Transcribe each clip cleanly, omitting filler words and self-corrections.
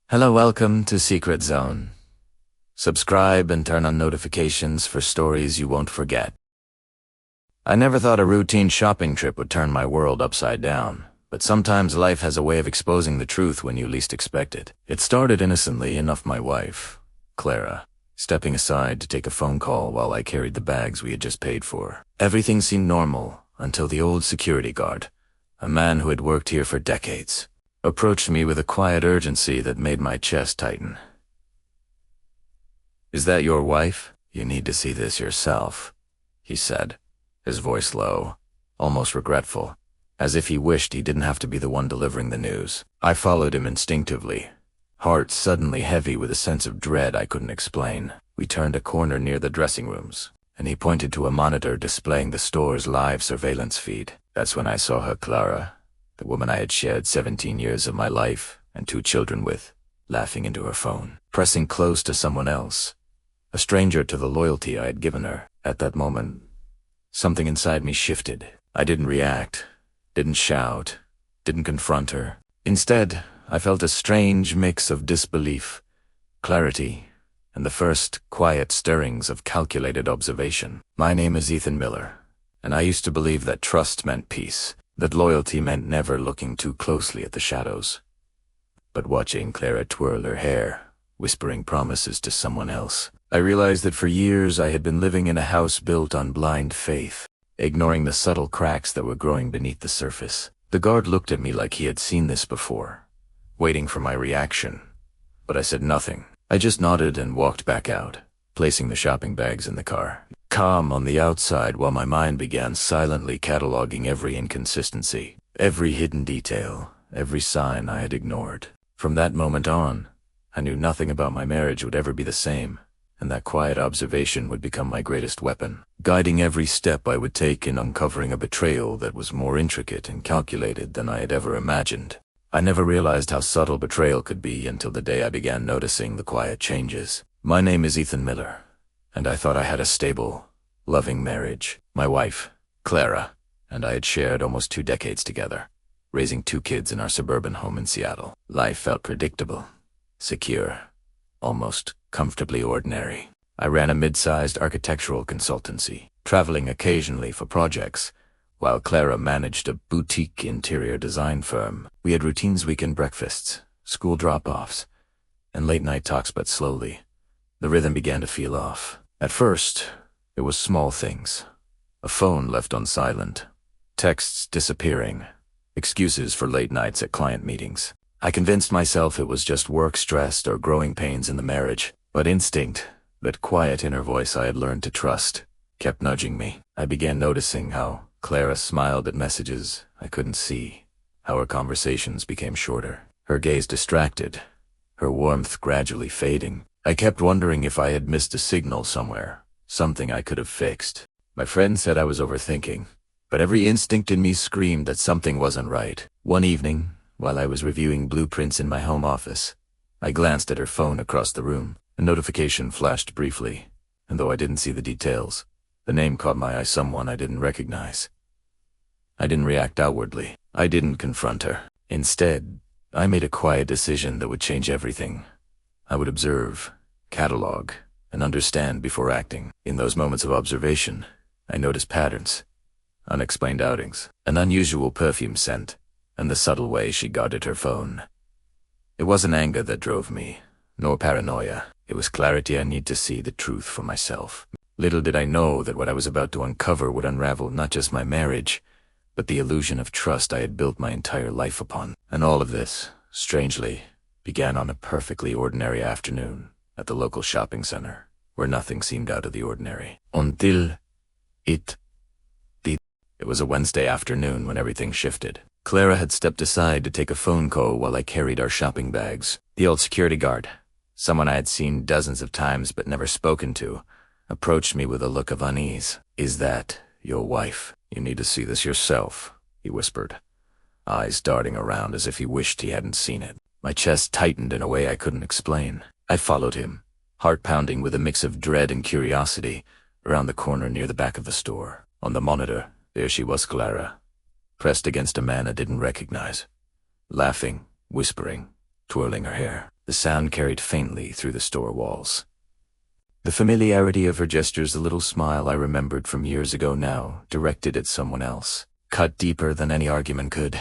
Hello, welcome to Secret Zone. Subscribe and turn on notifications for stories you won't forget. I never thought a routine shopping trip would turn my world upside down, but sometimes life has a way of exposing the truth when you least expect it. It started innocently enough, my wife, Clara, stepping aside to take a phone call while I carried the bags we had just paid for. Everything seemed normal until the old security guard, a man who had worked here for decades, approached me with a quiet urgency that made my chest tighten. "Is that your wife? You need to see this yourself," he said, his voice low, almost regretful, as if he wished he didn't have to be the one delivering the news. I followed him instinctively, heart suddenly heavy with a sense of dread I couldn't explain. We turned a corner near the dressing rooms, and he pointed to a monitor displaying the store's live surveillance feed. That's when I saw her, Clara, the woman I had shared 17 years of my life and 2 children with, laughing into her phone, pressing close to someone else, a stranger to the loyalty I had given her. At that moment, something inside me shifted. I didn't react, didn't shout, didn't confront her. Instead, I felt a strange mix of disbelief, clarity, and the first quiet stirrings of calculated observation. My name is Ethan Miller, and I used to believe that trust meant peace, that loyalty meant never looking too closely at the shadows. But watching Clara twirl her hair, whispering promises to someone else, I realized that for years I had been living in a house built on blind faith, ignoring the subtle cracks that were growing beneath the surface. The guard looked at me like he had seen this before, waiting for my reaction, but I said nothing. I just nodded and walked back out, placing the shopping bags in the car, calm on the outside while my mind began silently cataloging every inconsistency, every hidden detail, every sign I had ignored. From that moment on, I knew nothing about my marriage would ever be the same, and that quiet observation would become my greatest weapon, guiding every step I would take in uncovering a betrayal that was more intricate and calculated than I had ever imagined. I never realized how subtle betrayal could be until the day I began noticing the quiet changes. My name is Ethan Miller, and I thought I had a stable, loving marriage. My wife, Clara, and I had shared almost 2 decades together, raising 2 kids in our suburban home in Seattle. Life felt predictable, secure, almost comfortably ordinary. I ran a mid-sized architectural consultancy, traveling occasionally for projects, while Clara managed a boutique interior design firm. We had routines, weekend breakfasts, school drop-offs, and late-night talks, but slowly, the rhythm began to feel off. At first, it was small things. A phone left on silent, texts disappearing, excuses for late nights at client meetings. I convinced myself it was just work stress or growing pains in the marriage, but instinct, that quiet inner voice I had learned to trust, kept nudging me. I began noticing how Clara smiled at messages I couldn't see, how her conversations became shorter, her gaze distracted, her warmth gradually fading. I kept wondering if I had missed a signal somewhere, something I could have fixed. My friend said I was overthinking, but every instinct in me screamed that something wasn't right. One evening, while I was reviewing blueprints in my home office, I glanced at her phone across the room. A notification flashed briefly, and though I didn't see the details, the name caught my eye, someone I didn't recognize. I didn't react outwardly. I didn't confront her. Instead, I made a quiet decision that would change everything. I would observe, catalog, and understand before acting. In those moments of observation, I noticed patterns, unexplained outings, an unusual perfume scent, and the subtle way she guarded her phone. It wasn't anger that drove me, nor paranoia. It was clarity. I need to see the truth for myself. Little did I know that what I was about to uncover would unravel not just my marriage, but the illusion of trust I had built my entire life upon. And all of this, strangely, began on a perfectly ordinary afternoon at the local shopping center, where nothing seemed out of the ordinary. Until it did. It was a Wednesday afternoon when everything shifted. Clara had stepped aside to take a phone call while I carried our shopping bags. The old security guard, someone I had seen dozens of times but never spoken to, approached me with a look of unease. "Is that your wife? You need to see this yourself," he whispered, eyes darting around as if he wished he hadn't seen it. My chest tightened in a way I couldn't explain. I followed him, heart pounding with a mix of dread and curiosity, around the corner near the back of the store. On the monitor, there she was, Clara, pressed against a man I didn't recognize, laughing, whispering, twirling her hair. The sound carried faintly through the store walls. The familiarity of her gestures, the little smile I remembered from years ago now, directed at someone else, cut deeper than any argument could.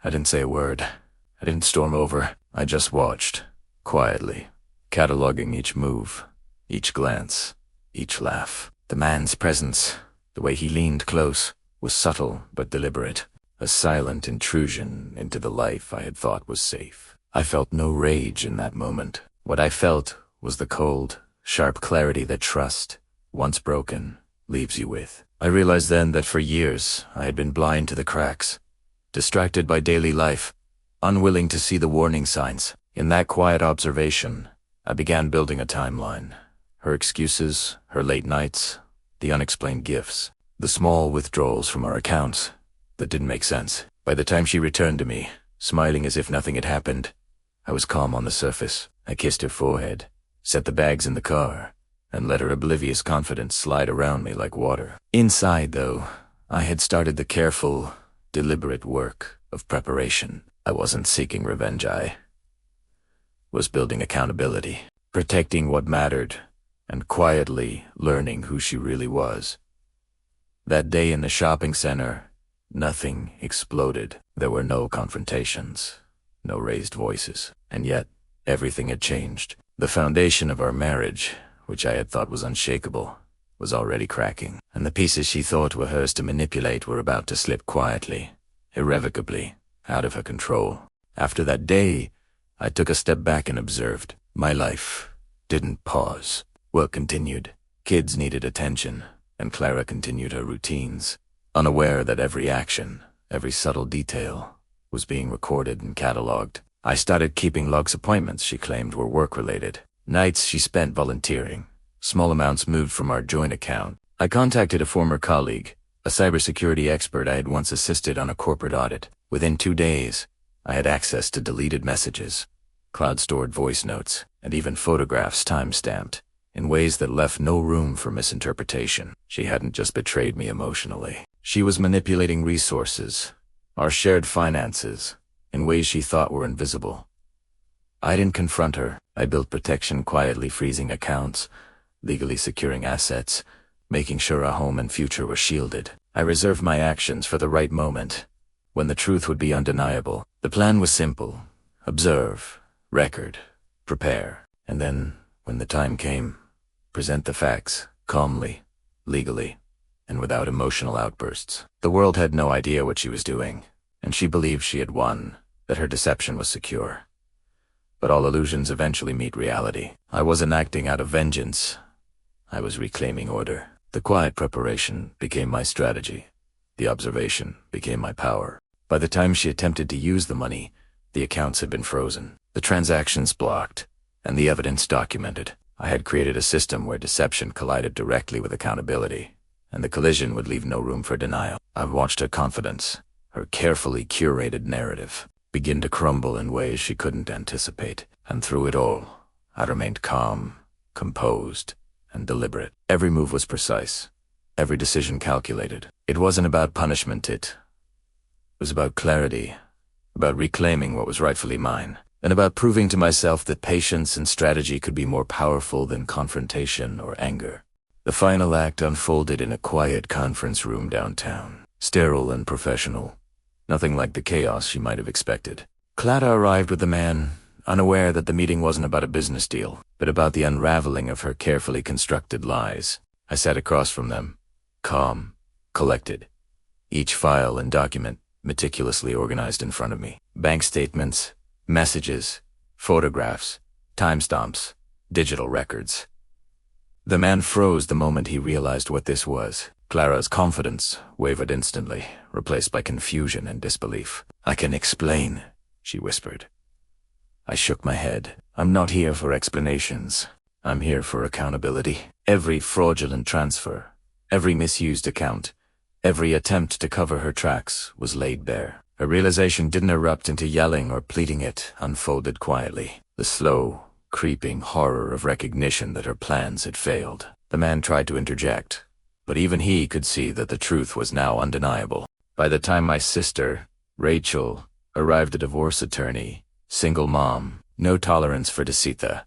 I didn't say a word. I didn't storm over. I just watched, quietly, cataloging each move, each glance, each laugh. The man's presence, the way he leaned close, was subtle but deliberate, a silent intrusion into the life I had thought was safe. I felt no rage in that moment. What I felt was the cold, sharp clarity that trust, once broken, leaves you with. I realized then that for years I had been blind to the cracks, distracted by daily life, unwilling to see the warning signs. In that quiet observation, I began building a timeline. Her excuses, her late nights, the unexplained gifts, the small withdrawals from our accounts that didn't make sense. By the time she returned to me, smiling as if nothing had happened, I was calm on the surface. I kissed her forehead, set the bags in the car, and let her oblivious confidence slide around me like water. Inside, though, I had started the careful, deliberate work of preparation. I wasn't seeking revenge, I was building accountability, protecting what mattered, and quietly learning who she really was. That day in the shopping center, nothing exploded. There were no confrontations, no raised voices, and yet everything had changed. The foundation of our marriage, which I had thought was unshakable, was already cracking, and the pieces she thought were hers to manipulate were about to slip quietly, irrevocably, out of her control. After that day, I took a step back and observed. My life didn't pause. Work continued. Kids needed attention, and Clara continued her routines, unaware that every action, every subtle detail, was being recorded and cataloged. I started keeping logs. Appointments she claimed were work-related. Nights she spent volunteering. Small amounts moved from our joint account. I contacted a former colleague, a cybersecurity expert I had once assisted on a corporate audit. Within 2 days, I had access to deleted messages, cloud-stored voice notes, and even photographs time-stamped, in ways that left no room for misinterpretation. She hadn't just betrayed me emotionally. She was manipulating resources, our shared finances, in ways she thought were invisible. I didn't confront her. I built protection, quietly freezing accounts, legally securing assets, making sure our home and future were shielded. I reserved my actions for the right moment, when the truth would be undeniable. The plan was simple: observe, record, prepare, and then, when the time came, present the facts, calmly, legally, and without emotional outbursts. The world had no idea what she was doing, and she believed she had won, that her deception was secure. But all illusions eventually meet reality. I wasn't acting out of vengeance. I was reclaiming order. The quiet preparation became my strategy. The observation became my power. By the time she attempted to use the money, the accounts had been frozen, the transactions blocked, and the evidence documented. I had created a system where deception collided directly with accountability, and the collision would leave no room for denial. I watched her confidence, her carefully curated narrative, begin to crumble in ways she couldn't anticipate. And through it all, I remained calm, composed, and deliberate. Every move was precise, every decision calculated. It wasn't about punishment, it was about clarity, about reclaiming what was rightfully mine, and about proving to myself that patience and strategy could be more powerful than confrontation or anger. The final act unfolded in a quiet conference room downtown, sterile and professional. Nothing like the chaos she might have expected. Clara arrived with the man, unaware that the meeting wasn't about a business deal, but about the unraveling of her carefully constructed lies. I sat across from them, calm, collected, each file and document meticulously organized in front of me. Bank statements, messages, photographs, timestamps, digital records. The man froze the moment he realized what this was. Clara's confidence wavered instantly, replaced by confusion and disbelief. "I can explain," she whispered. I shook my head. "I'm not here for explanations. I'm here for accountability." Every fraudulent transfer, every misused account, every attempt to cover her tracks was laid bare. Her realization didn't erupt into yelling or pleading, it unfolded quietly. The slow, creeping horror of recognition that her plans had failed. The man tried to interject, but even he could see that the truth was now undeniable. By the time my sister, Rachel, arrived, a divorce attorney, single mom, No tolerance for deceit. The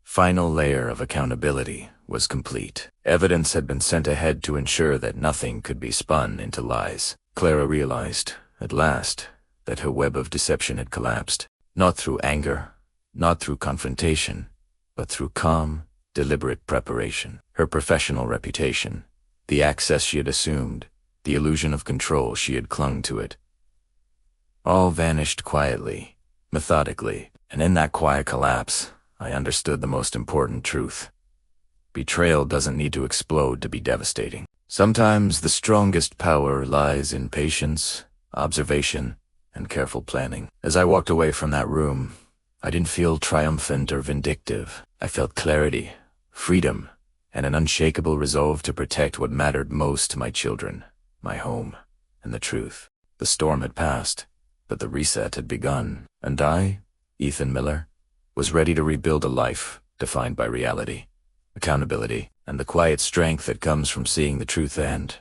final layer of accountability was complete. Evidence had been sent ahead to ensure that nothing could be spun into lies. Clara realized, at last, that her web of deception had collapsed. Not through anger, not through confrontation, but through calm, deliberate preparation. Her professional reputation, the access she had assumed, the illusion of control she had clung to it, all vanished quietly, methodically, and in that quiet collapse, I understood the most important truth. Betrayal doesn't need to explode to be devastating. Sometimes the strongest power lies in patience, observation, and careful planning. As I walked away from that room, I didn't feel triumphant or vindictive. I felt clarity, freedom, and an unshakable resolve to protect what mattered most to my children, my home, and the truth. The storm had passed, but the reset had begun, and I, Ethan Miller, was ready to rebuild a life defined by reality, accountability, and the quiet strength that comes from seeing the truth and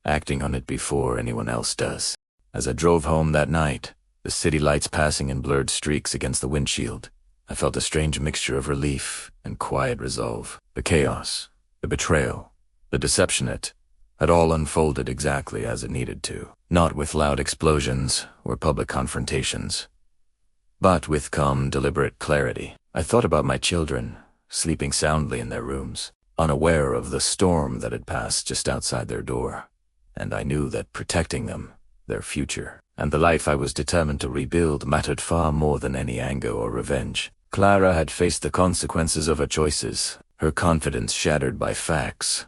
acting on it before anyone else does. As I drove home that night, the city lights passing in blurred streaks against the windshield, I felt a strange mixture of relief and quiet resolve. The chaos, the betrayal, the deception had all unfolded exactly as it needed to. Not with loud explosions or public confrontations, but with calm, deliberate clarity. I thought about my children, sleeping soundly in their rooms, unaware of the storm that had passed just outside their door, and I knew that protecting them, their future, and the life I was determined to rebuild mattered far more than any anger or revenge. Clara had faced the consequences of her choices, her confidence shattered by facts,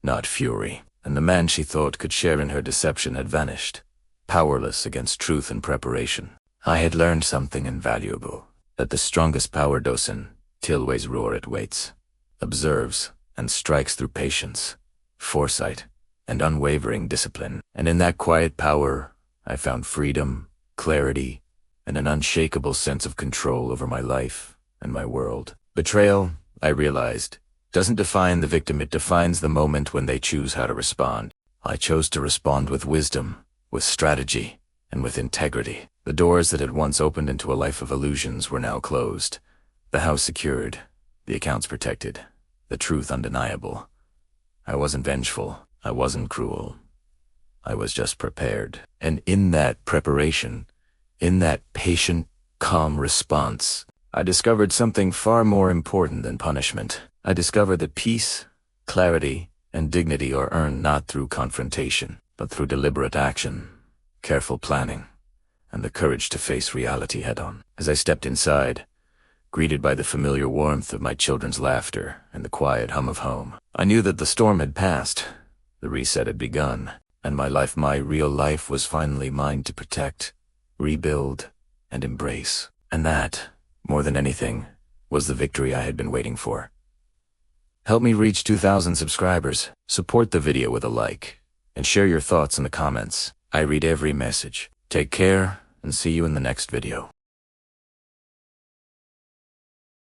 not fury, and the man she thought could share in her deception had vanished, powerless against truth and preparation. I had learned something invaluable, that the strongest power doesn't always roar, it waits, observes, and strikes through patience, foresight, and unwavering discipline. And in that quiet power, I found freedom, clarity, and an unshakable sense of control over my life and my world. Betrayal, I realized, doesn't define the victim, it defines the moment when they choose how to respond. I chose to respond with wisdom, with strategy, and with integrity. The doors that had once opened into a life of illusions were now closed, the house secured, the accounts protected, the truth undeniable. I wasn't vengeful, I wasn't cruel. I was just prepared. And in that preparation, in that patient, calm response, I discovered something far more important than punishment. I discovered that peace, clarity, and dignity are earned not through confrontation, but through deliberate action, careful planning, and the courage to face reality head-on. As I stepped inside, greeted by the familiar warmth of my children's laughter and the quiet hum of home, I knew that the storm had passed, the reset had begun, and my real life was finally mine to protect, rebuild, and embrace. And that, more than anything, was the victory I had been waiting for. Help me reach 2,000 subscribers, support the video with a like, and share your thoughts in the comments. I read every message. Take care, and see you in the next video.